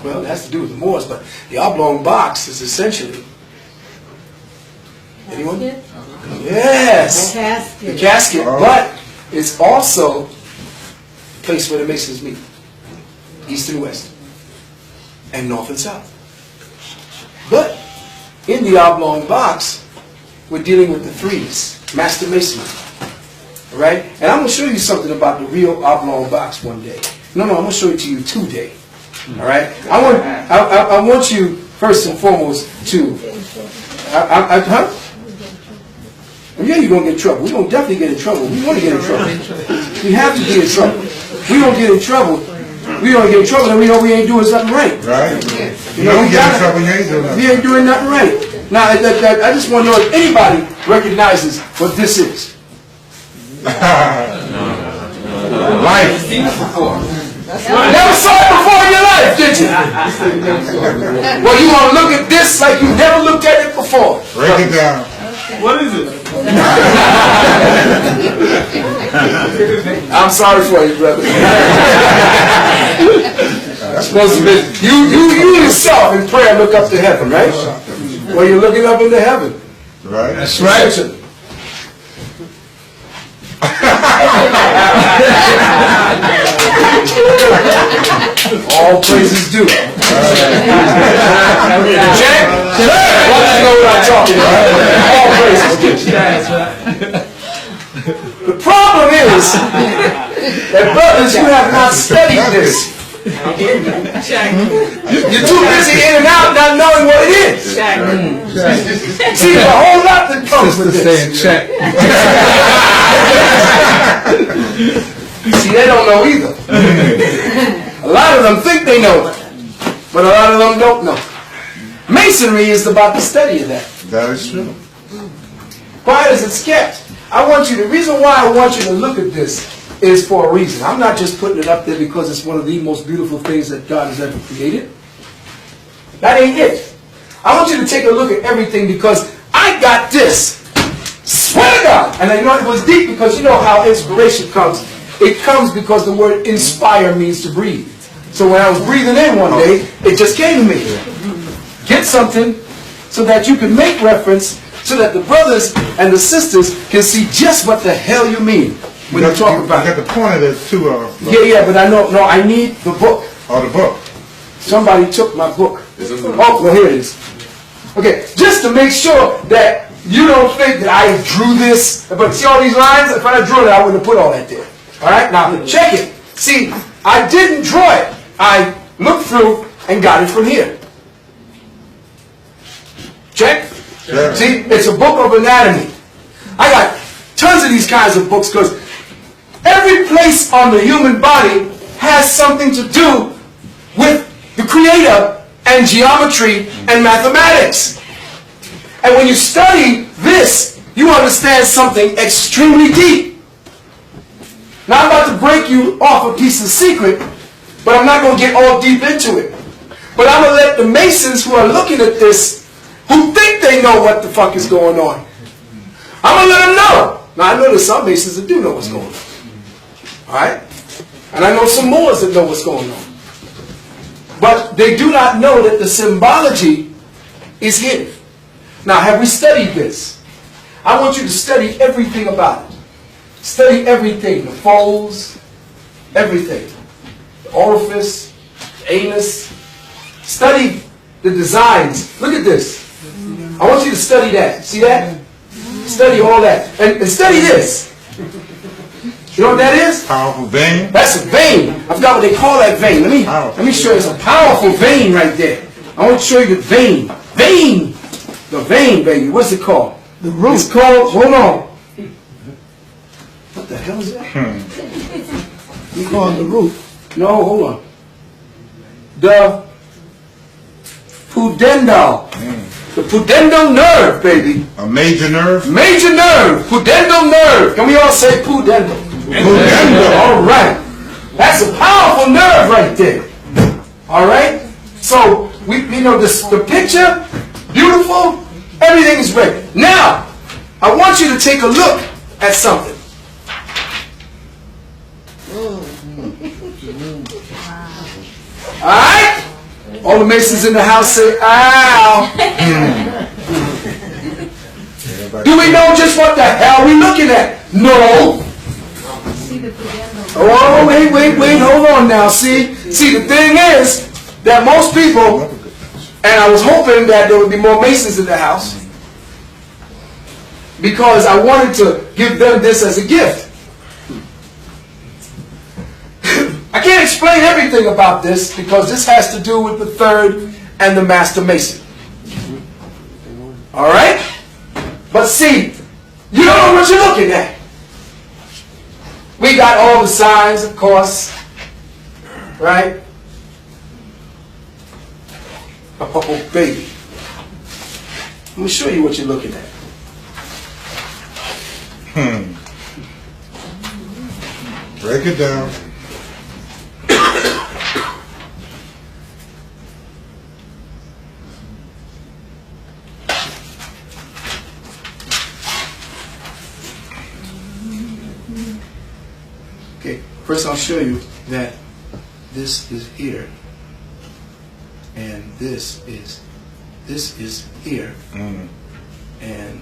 Well, it has to do with the Moors, but the oblong box is essentially... Anyone? Yes! The casket. But it's also the place where the Masons meet. East and West. And North and South. But in the oblong box, we're dealing with the threes. Master Masonry. Alright? And I'm going to show you something about the real oblong box one day. No, I'm going to show it to you today. Alright? I want you, first and foremost, to... Huh? Yeah, you're going to get in trouble. We're going to definitely get in trouble. We want to get in trouble. We have to get in trouble. We don't get in trouble. We don't get in trouble, and we know we ain't doing something right. Right. You know, we get in trouble, you ain't doing nothing. We ain't doing nothing right. Now, I just want to know if anybody recognizes what this is. Life. Never saw it before in your life, did you? Well, you want to look at this like you never looked at it before. Break it down. What is it? I'm sorry for you, brother. That's supposed to be you yourself in prayer look up to heaven, right? Well, you're looking up into heaven. Right. That's right. All praises due. Check. Want to know what I'm talking about? All praises due. The problem is that, brothers, you have not studied this. You're too busy in and out not knowing what it is. See, there's a whole lot that comes with this. See, they don't know either. A lot of them think they know, but a lot of them don't know. Masonry is about the study of that. That is true. Quiet as it's kept. The reason why I want you to look at this is for a reason. I'm not just putting it up there because it's one of the most beautiful things that God has ever created. That ain't it. I want you to take a look at everything because I got this. Swear to God. And I know it was deep because you know how inspiration comes. It comes because the word inspire means to breathe. So when I was breathing in one day, it just came to me. Get something so that you can make reference so that the brothers and the sisters can see just what the hell you mean when you talk about it. I got the point of it too. Yeah, but I need the book. Oh, the book. Somebody took my book. Oh, well, here it is. Okay, just to make sure that you don't think that I drew this. But see all these lines? If I drew it, I wouldn't have put all that there. All right, now check it. See, I didn't draw it. I looked through and got it from here. Check? Yeah. See, it's a book of anatomy. I got tons of these kinds of books because every place on the human body has something to do with the Creator and geometry and mathematics. And when you study this, you understand something extremely deep. Now I'm about to break you off a piece of secret, but I'm not going to get all deep into it. But I'm going to let the Masons who are looking at this, who think they know what the fuck is going on, I'm going to let them know. Now I know there's some Masons that do know what's going on. Alright? And I know some Moors that know what's going on. But they do not know that the symbology is hidden. Now have we studied this? I want you to study everything about it. Study everything, the folds, everything. The orifice, the anus. Study the designs. Look at this. I want you to study that. See that? Study all that. And study this. You know what that is? Powerful vein. That's a vein. I forgot what they call that vein. Let me show you. It's a powerful vein right there. I want to show you the vein. Vein! The vein, baby. What's it called? The root. It's called, hold on. What the hell is that? You call it the root. No, hold on. The pudendal. The pudendal nerve, baby. A major nerve? Major nerve. Pudendal nerve. Can we all say pudendal? Pudendal. All right. That's a powerful nerve right there. All right? So, the picture, beautiful, everything is ready. Now, I want you to take a look at something. All right? All the Masons in the house say, ow. Do we know just what the hell we looking at? No. Oh, wait, hold on now. See, the thing is that most people, and I was hoping that there would be more Masons in the house, because I wanted to give them this as a gift. I can't explain everything about this because this has to do with the third and the Master Mason. All right? But see, you don't know what you're looking at. We got all the signs, of course, right? Oh, baby. Let me show you what you're looking at. Break it down. Okay, first I'll show you that this is here, and this is here, and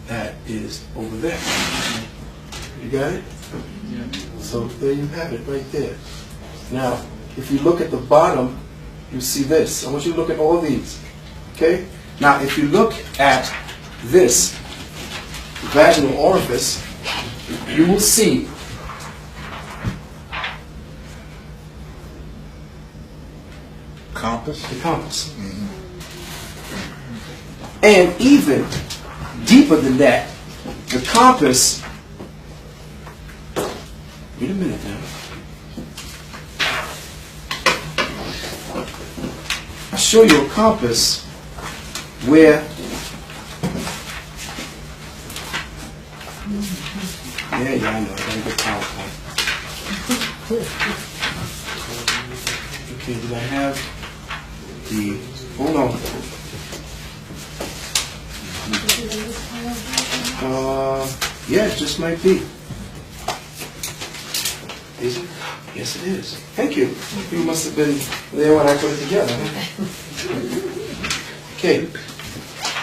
that is over there. You got it? Yeah. So there you have it right there. Now, if you look at the bottom, you see this. I want you to look at all these. Okay? Now, if you look at this vaginal orifice, you will see Compass. the compass. And even deeper than that, the compass, wait a minute now. I'll show you a compass where, yeah, I know, I gotta get PowerPoint. Okay, did I have the, hold on. Yeah, it just might be. Is it? Yes, it is. Thank you. You must have been there when I put it together. Okay.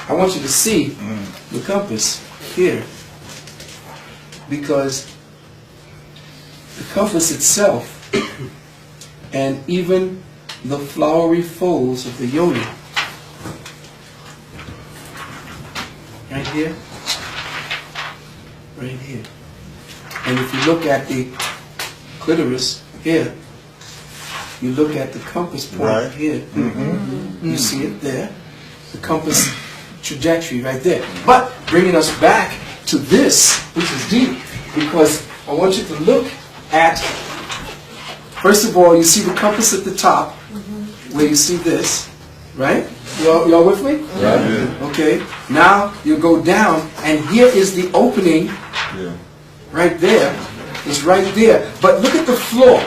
I want you to see the compass here, because the compass itself and even the flowery folds of the yoni right here, right here. And if you look at the clitoris here, you look at the compass point here, you see it there, the compass trajectory right there. But bringing us back to this, which is deep, because I want you to look at, first of all, you see the compass at the top, where you see this, right? Y'all with me? Right. Okay. Now you go down, and here is the opening. Right there. It's right there. But look at the floor.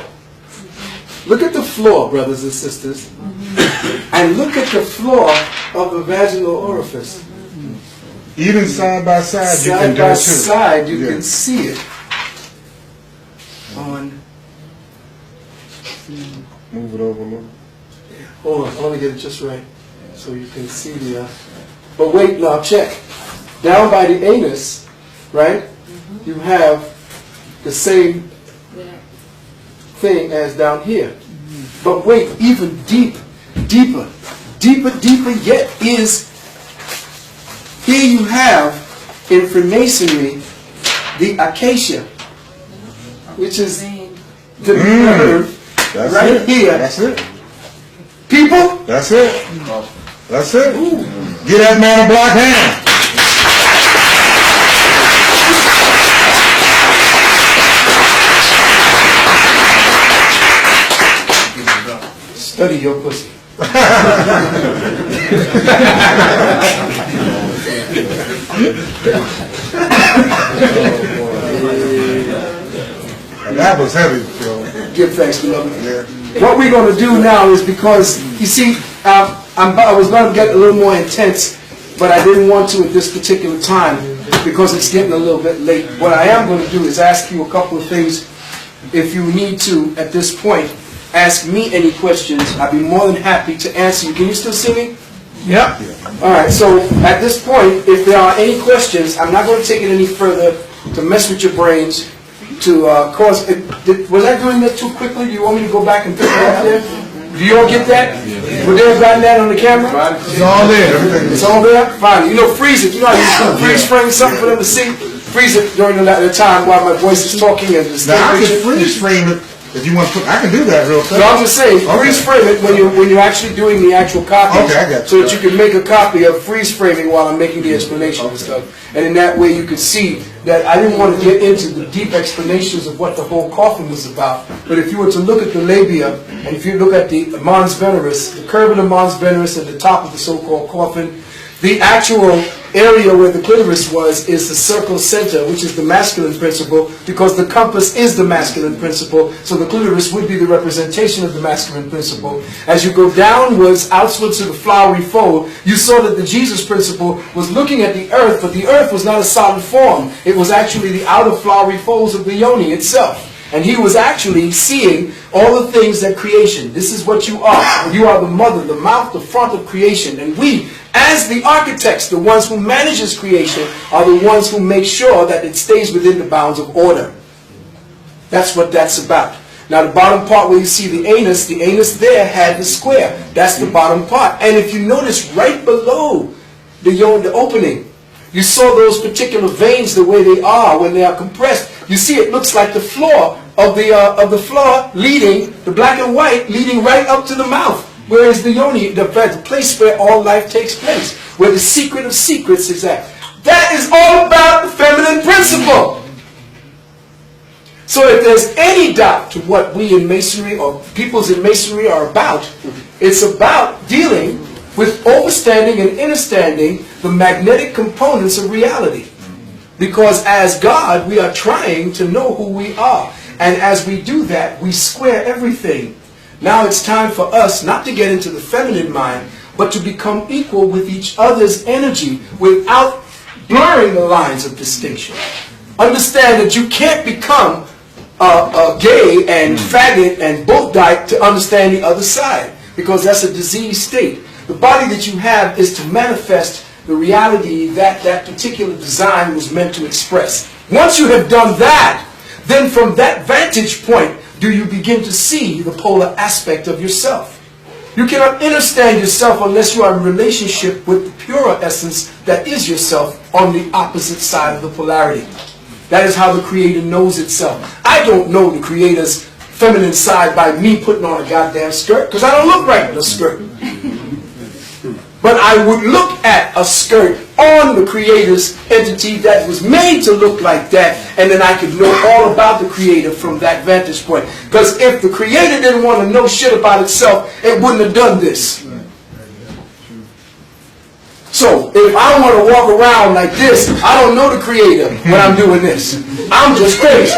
Look at the floor, brothers and sisters. And look at the floor of the vaginal orifice. Even side by side, you can do it too. Side by side, you can see it. On. Move it over a little. Hold on, I want to get it just right, so you can see the. But wait, now check. Down by the anus, right? You have the same thing as down here. But wait, even deeper yet is, here you have in Freemasonry the acacia, which is the nerve right here. That's it. People? That's it. That's it. Ooh. Get that man a black hand. Study your pussy. That was heavy, Phil. Give thanks, beloved. Yeah. What we're going to do now is, because, you see, I was going to get a little more intense, but I didn't want to at this particular time because it's getting a little bit late. What I am going to do is ask you a couple of things if you need to, at this point, ask me any questions. I'd be more than happy to answer you. Can you still see me? Yep. All right, so at this point, if there are any questions, I'm not going to take it any further to mess with your brains, to cause... was I doing that too quickly? Do you want me to go back and pick it up there? Do you all get that? Would they have gotten that on the camera? It's all there. It's all there? Fine. You know, freeze it. You know how you freeze frame something for them to see? Freeze it during the time while my voice is talking and the Now, I can freeze frame it if you want to put, I can do that real quick. So I'm just saying, freeze frame it when you're actually doing the actual copy. Okay, I got you. So that you can make a copy of freeze framing while I'm making the explanation and stuff. And in that way you can see that I didn't want to get into the deep explanations of what the whole coffin was about. But if you were to look at the labia, and if you look at the mons veneris, the curve of the mons veneris at the top of the so-called coffin, the actual area where the clitoris was is the circle center, which is the masculine principle, because the compass is the masculine principle, so the clitoris would be the representation of the masculine principle. As you go downwards, outwards to the flowery fold, you saw that the Jesus principle was looking at the earth, but the earth was not a solid form. It was actually the outer flowery folds of the yoni itself. And he was actually seeing all the things that creation. This is what you are. You are the mother, the mouth, the front of creation. And we, as the architects, the ones who manages creation, are the ones who make sure that it stays within the bounds of order. That's what that's about. Now the bottom part where you see the anus there had the square. That's the bottom part. And if you notice right below the opening, you saw those particular veins the way they are when they are compressed. You see it looks like the floor of the floor leading, the black and white, leading right up to the mouth. Whereas the yoni, the place where all life takes place, where the secret of secrets is at. That is all about the feminine principle. So if there's any doubt to what we in Masonry or peoples in Masonry are about, it's about dealing with overstanding and understanding the magnetic components of reality. Because as God, we are trying to know who we are. And as we do that, we square everything. Now it's time for us not to get into the feminine mind, but to become equal with each other's energy without blurring the lines of distinction. Understand that you can't become gay and faggot and both dyke to understand the other side, because that's a diseased state. The body that you have is to manifest the reality that that particular design was meant to express. Once you have done that, then from that vantage point do you begin to see the polar aspect of yourself. You cannot understand yourself unless you are in relationship with the purer essence that is yourself on the opposite side of the polarity. That is how the Creator knows itself. I don't know the Creator's feminine side by me putting on a goddamn skirt, because I don't look right in a skirt. But I would look at a skirt on the Creator's entity that was made to look like that, and then I could know all about the Creator from that vantage point. Because if the Creator didn't want to know shit about itself, it wouldn't have done this. So, if I want to walk around like this, I don't know the Creator when I'm doing this. I'm just crazy.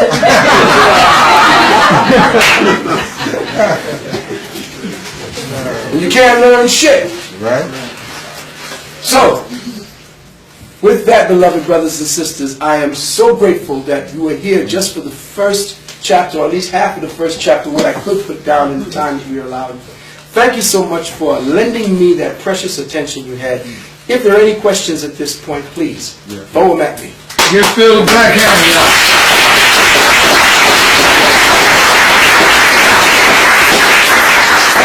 You can't learn shit. Right? So, with that, beloved brothers and sisters, I am so grateful that you are here just for the first chapter, or at least half of the first chapter, what I could put down in the time we are allowed. Thank you so much for lending me that precious attention you had. If there are any questions at this point, please, throw them at me. Give Phil the black hand,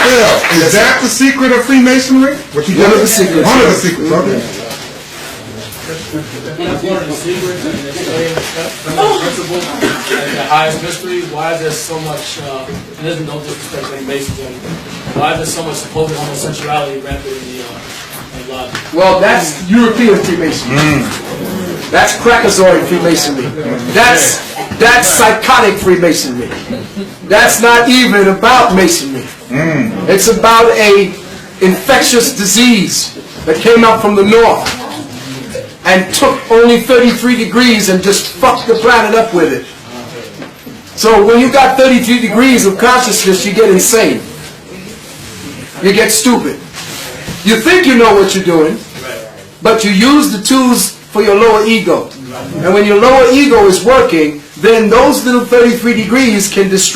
Phil, is that the secret of Freemasonry? What you One of the secrets. One of the secrets, okay. That's one of the secrets and the principle and the highest mystery. Why is there so much, and there's no disrespect to any Masons, why is there so much supposed homosexuality rampant in the lodge? Well, that's European Freemasonry. That's Crackerzoid Freemasonry. That's psychotic Freemasonry. That's not even about Masonry. It's about a infectious disease that came out from the north and took only 33 degrees and just fucked the planet up with it. So when you got 33 degrees of consciousness, you get insane. You get stupid. You think you know what you're doing, but you use the tools for your lower ego. And when your lower ego is working, then those little 33 degrees can destroy